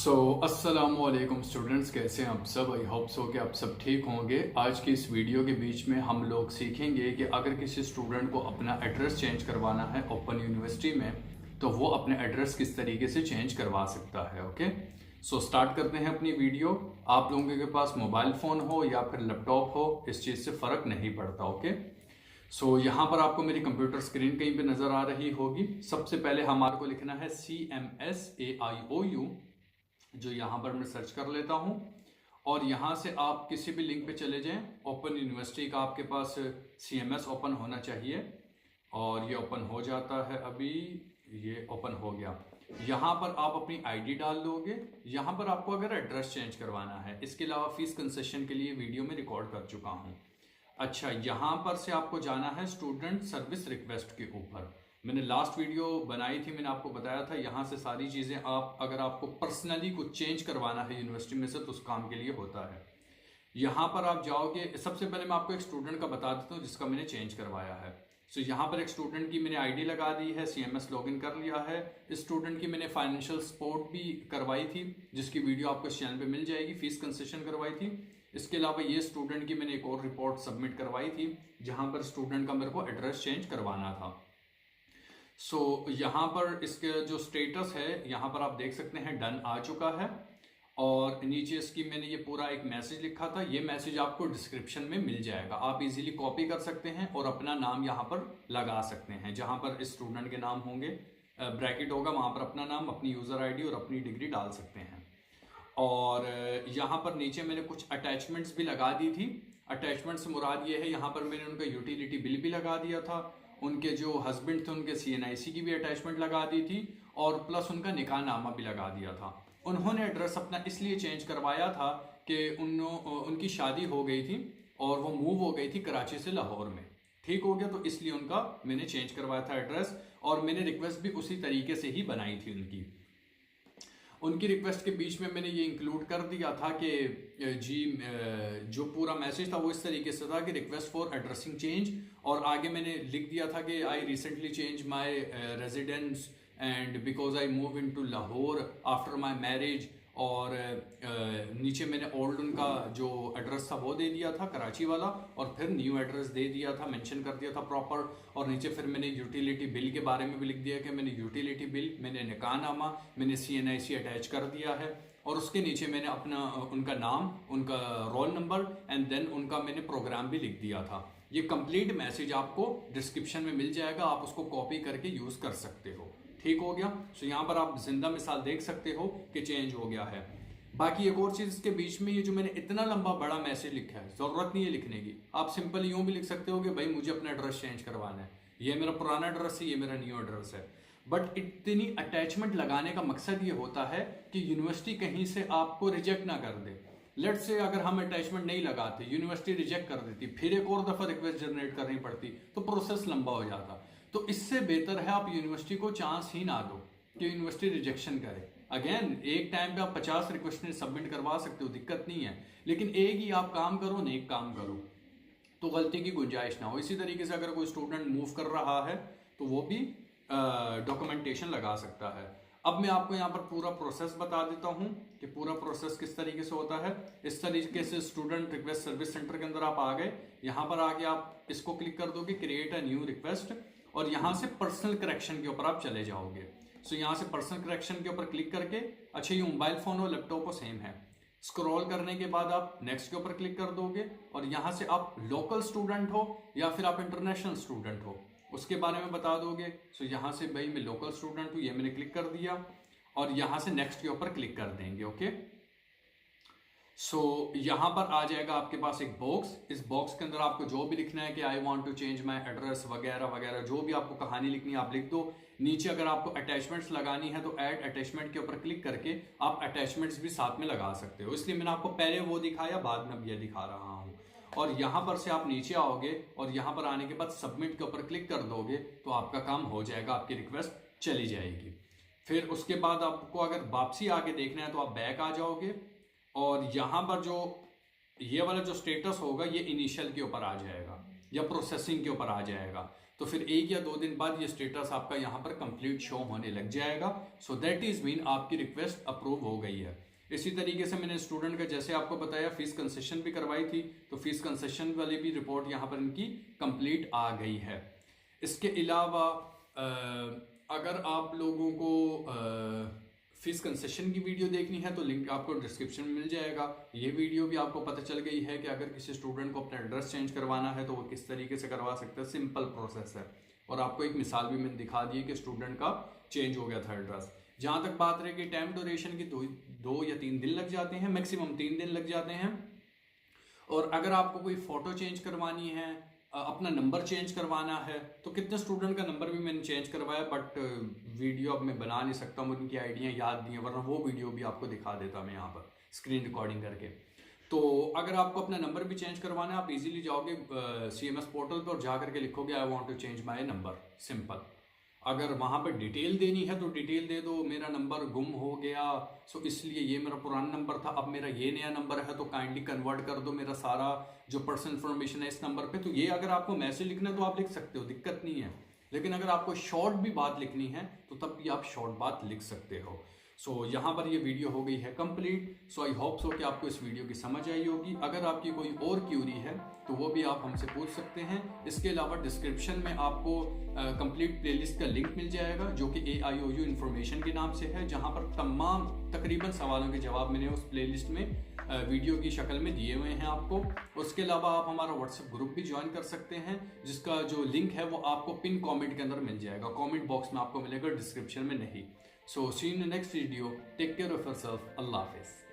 अस्सलामुअलैकुम स्टूडेंट्स, कैसे हैं आप सब। आई होप सो कि आप सब ठीक होंगे। आज की इस वीडियो के बीच में हम लोग सीखेंगे कि अगर किसी स्टूडेंट को अपना एड्रेस चेंज करवाना है ओपन यूनिवर्सिटी में, तो वो अपने एड्रेस किस तरीके से चेंज करवा सकता है। ओके, स्टार्ट करते हैं अपनी वीडियो। आप लोगों के पास मोबाइल फ़ोन हो या फिर लैपटॉप हो, इस चीज़ से फ़र्क नहीं पड़ता। ओके, यहाँ पर आपको मेरी कंप्यूटर स्क्रीन कहीं पे नज़र आ रही होगी। सबसे पहले हमारे को लिखना है CMSAIOU, जो यहाँ पर मैं सर्च कर लेता हूँ। और यहाँ से आप किसी भी लिंक पे चले जाएं। ओपन यूनिवर्सिटी का आपके पास CMS ओपन होना चाहिए, और ये ओपन हो जाता है। अभी ये ओपन हो गया। यहाँ पर आप अपनी ID डाल दोगे। यहाँ पर आपको अगर एड्रेस चेंज करवाना है, इसके अलावा फीस कंसेशन के लिए वीडियो में रिकॉर्ड कर चुका हूँ। अच्छा, यहाँ पर से आपको जाना है स्टूडेंट सर्विस रिक्वेस्ट के ऊपर। मैंने लास्ट वीडियो बनाई थी, मैंने आपको बताया था यहाँ से सारी चीज़ें आप अगर आपको पर्सनली कुछ चेंज करवाना है यूनिवर्सिटी में से, तो उस काम के लिए होता है। यहाँ पर आप जाओगे। सबसे पहले मैं आपको एक स्टूडेंट का बता देता हूँ जिसका मैंने चेंज करवाया है। यहाँ पर एक स्टूडेंट की मैंने ID लगा दी है, CMS लॉगिन कर लिया है। इस स्टूडेंट की मैंने फाइनेंशियल सपोर्ट भी करवाई थी, जिसकी वीडियो आपको इस चैनल पे मिल जाएगी। फीस कंसेशन करवाई थी। इसके अलावा ये स्टूडेंट की मैंने एक और रिपोर्ट सबमिट करवाई थी, जहां पर स्टूडेंट का मेरे को एड्रेस चेंज करवाना था। यहाँ पर इसके जो स्टेटस है, यहाँ पर आप देख सकते हैं डन आ चुका है। और नीचे इसकी मैंने ये पूरा एक मैसेज लिखा था। ये मैसेज आपको डिस्क्रिप्शन में मिल जाएगा, आप इजीली कॉपी कर सकते हैं और अपना नाम यहाँ पर लगा सकते हैं। जहाँ पर इस स्टूडेंट के नाम होंगे, ब्रैकेट होगा, वहाँ पर अपना नाम, अपनी यूज़र ID और अपनी डिग्री डाल सकते हैं। और यहाँ पर नीचे मैंने कुछ अटैचमेंट्स भी लगा दी थी। अटैचमेंट से मुराद ये है, यहाँ पर मैंने उनका यूटिलिटी बिल भी लगा दिया था। उनके जो हस्बैंड थे उनके CNIC की भी अटैचमेंट लगा दी थी, और प्लस उनका निकाह नामा भी लगा दिया था। उन्होंने एड्रेस अपना इसलिए चेंज करवाया था कि उनकी शादी हो गई थी और वो मूव हो गई थी कराची से लाहौर में। ठीक हो गया, तो इसलिए उनका मैंने चेंज करवाया था एड्रेस। और मैंने रिक्वेस्ट भी उसी तरीके से ही बनाई थी। उनकी रिक्वेस्ट के बीच में मैंने ये इंक्लूड कर दिया था कि जी, जो पूरा मैसेज था वो इस तरीके से था कि रिक्वेस्ट फॉर एड्रेसिंग चेंज, और आगे मैंने लिख दिया था कि I recently change my residence and because I move in to Lahore after my marriage. और नीचे मैंने ओल्ड उनका जो एड्रेस था वो दे दिया था, कराची वाला, और फिर न्यू एड्रेस दे दिया था, मेंशन कर दिया था प्रॉपर। और नीचे फिर मैंने यूटिलिटी बिल के बारे में भी लिख दिया कि मैंने यूटिलिटी बिल, मैंने निकाहनामा, मैंने CNIC अटैच कर दिया है। और उसके नीचे मैंने अपना उनका नाम, उनका रोल नंबर एंड देन उनका मैंने प्रोग्राम भी लिख दिया था। ये कंप्लीट मैसेज आपको डिस्क्रिप्शन में मिल जाएगा, आप उसको कॉपी करके यूज कर सकते हो। ठीक हो गया। यहाँ पर आप जिंदा मिसाल देख सकते हो कि चेंज हो गया है। बाकी एक और चीज इसके बीच में, ये जो मैंने इतना लंबा बड़ा मैसेज लिखा है, जरूरत नहीं है लिखने की। आप सिंपल यूं भी लिख सकते हो कि भाई मुझे अपना एड्रेस चेंज करवाना है, ये मेरा पुराना एड्रेस है, ये मेरा न्यू एड्रेस है। बट इतनी अटैचमेंट लगाने का मकसद ये होता है कि यूनिवर्सिटी कहीं से आपको रिजेक्ट ना कर दे। लेट से अगर हम अटैचमेंट नहीं लगाते, यूनिवर्सिटी रिजेक्ट कर देती, फिर एक और दफा रिक्वेस्ट जनरेट करनी पड़ती, तो प्रोसेस लंबा हो जाता। तो इससे बेहतर है आप यूनिवर्सिटी को चांस ही ना दो कि यूनिवर्सिटी रिजेक्शन करे। अगेन, एक टाइम पे आप 50 रिक्वेस्ट सबमिट करवा सकते हो, दिक्कत नहीं है, लेकिन एक ही आप काम करो, नेक काम करो, तो गलती की गुंजाइश ना हो। इसी तरीके से अगर कोई स्टूडेंट मूव कर रहा है तो वो भी डॉक्यूमेंटेशन लगा सकता है। अब मैं आपको यहाँ पर पूरा प्रोसेस बता देता हूँ कि पूरा प्रोसेस किस तरीके से होता है। इस तरीके से स्टूडेंट रिक्वेस्ट सर्विस सेंटर के अंदर आप आ गए। यहाँ पर आके आप इसको क्लिक कर दोगे क्रिएट अ न्यू रिक्वेस्ट, और यहाँ से पर्सनल करेक्शन के ऊपर आप चले जाओगे। यहाँ से पर्सनल करेक्शन के ऊपर क्लिक करके, अच्छा ये मोबाइल फोन हो लैपटॉप हो सेम है, स्क्रॉल करने के बाद आप नेक्स्ट के ऊपर क्लिक कर दोगे। और यहाँ से आप लोकल स्टूडेंट हो या फिर आप इंटरनेशनल स्टूडेंट हो, उसके बारे में बता दोगे। यहाँ से भाई मैं लोकल स्टूडेंट हूँ, ये मैंने क्लिक कर दिया, और यहाँ से नेक्स्ट के ऊपर क्लिक कर देंगे। ओके, यहाँ पर आ जाएगा आपके पास एक बॉक्स। इस बॉक्स के अंदर आपको जो भी लिखना है कि I want to change my address वगैरह वगैरह, जो भी आपको कहानी लिखनी है आप लिख दो। नीचे अगर आपको अटैचमेंट्स लगानी है तो ऐड अटैचमेंट के ऊपर क्लिक करके आप अटैचमेंट्स भी साथ में लगा सकते हो। इसलिए मैंने आपको पहले वो दिखाया, बाद में अब ये दिखा रहा हूँ। और यहाँ पर से आप नीचे आओगे और यहाँ पर आने के बाद सबमिट के ऊपर क्लिक कर दोगे तो आपका काम हो जाएगा, आपकी रिक्वेस्ट चली जाएगी। फिर उसके बाद आपको अगर वापसी आगे देखना है तो आप बैक आ जाओगे, और यहाँ पर जो ये वाला जो स्टेटस होगा ये इनिशियल के ऊपर आ जाएगा या प्रोसेसिंग के ऊपर आ जाएगा। तो फिर 1 या 2 दिन बाद ये स्टेटस आपका यहाँ पर कंप्लीट शो होने लग जाएगा। सो दैट इज मीन आपकी रिक्वेस्ट अप्रूव हो गई है। इसी तरीके से मैंने स्टूडेंट का जैसे आपको बताया फीस कंसेशन भी करवाई थी, तो फीस कंसेशन वाली भी रिपोर्ट यहाँ पर इनकी कंप्लीट आ गई है। इसके अलावा अगर आप लोगों को फीस कंसेशन की वीडियो देखनी है तो लिंक आपको डिस्क्रिप्शन में मिल जाएगा। ये वीडियो भी आपको पता चल गई है कि अगर किसी स्टूडेंट को अपना एड्रेस चेंज करवाना है तो वो किस तरीके से करवा सकते हैं, सिंपल प्रोसेस है। और आपको एक मिसाल भी मैंने दिखा दी कि स्टूडेंट का चेंज हो गया था एड्रेस। जहाँ तक बात रहे कि टाइम ड्यूरेशन की 2 या 3 दिन लग जाते हैं, मैक्सिमम 3 दिन लग जाते हैं। और अगर आपको कोई फ़ोटो चेंज करवानी है, अपना नंबर चेंज करवाना है, तो कितने स्टूडेंट का नंबर भी मैंने चेंज करवाया, बट वीडियो अब मैं बना नहीं सकता, मुझे उनकी आइडियाँ याद नहीं है, वरना वो वीडियो भी आपको दिखा देता मैं यहाँ पर स्क्रीन रिकॉर्डिंग करके। तो अगर आपको अपना नंबर भी चेंज करवाना है, आप इजीली जाओगे CMS पोर्टल पर और जा करके लिखोगे I want to change my number, simple. अगर वहाँ पर डिटेल देनी है तो डिटेल दे दो, मेरा नंबर गुम हो गया सो इसलिए ये मेरा पुराना नंबर था, अब मेरा ये नया नंबर है तो काइंडली कन्वर्ट कर दो मेरा सारा जो पर्सनल इन्फॉर्मेशन है इस नंबर पे। तो ये अगर आपको मैसेज लिखना है तो आप लिख सकते हो, दिक्कत नहीं है। लेकिन अगर आपको शॉर्ट भी बात लिखनी है तो तब भी आप शॉर्ट बात लिख सकते हो। सो यहाँ पर ये वीडियो हो गई है complete. So I hope so कि आपको इस वीडियो की समझ आई होगी। अगर आपकी कोई और क्यूरी है तो वो भी आप हमसे पूछ सकते हैं। इसके अलावा डिस्क्रिप्शन में आपको कंप्लीट प्लेलिस्ट का लिंक मिल जाएगा जो कि AIOU इन्फॉर्मेशन के नाम से है, जहाँ पर तमाम तकरीबन सवालों के जवाब मैंने उस प्लेलिस्ट में वीडियो की शक्ल में दिए हुए हैं आपको। उसके अलावा आप हमारा व्हाट्सएप ग्रुप भी ज्वाइन कर सकते हैं, जिसका जो लिंक है वो आपको पिन कमेंट के अंदर मिल जाएगा, कमेंट बॉक्स में आपको मिलेगा, डिस्क्रिप्शन में नहीं। So see in the next video, take care of yourself, अल्लाह हाफिज़।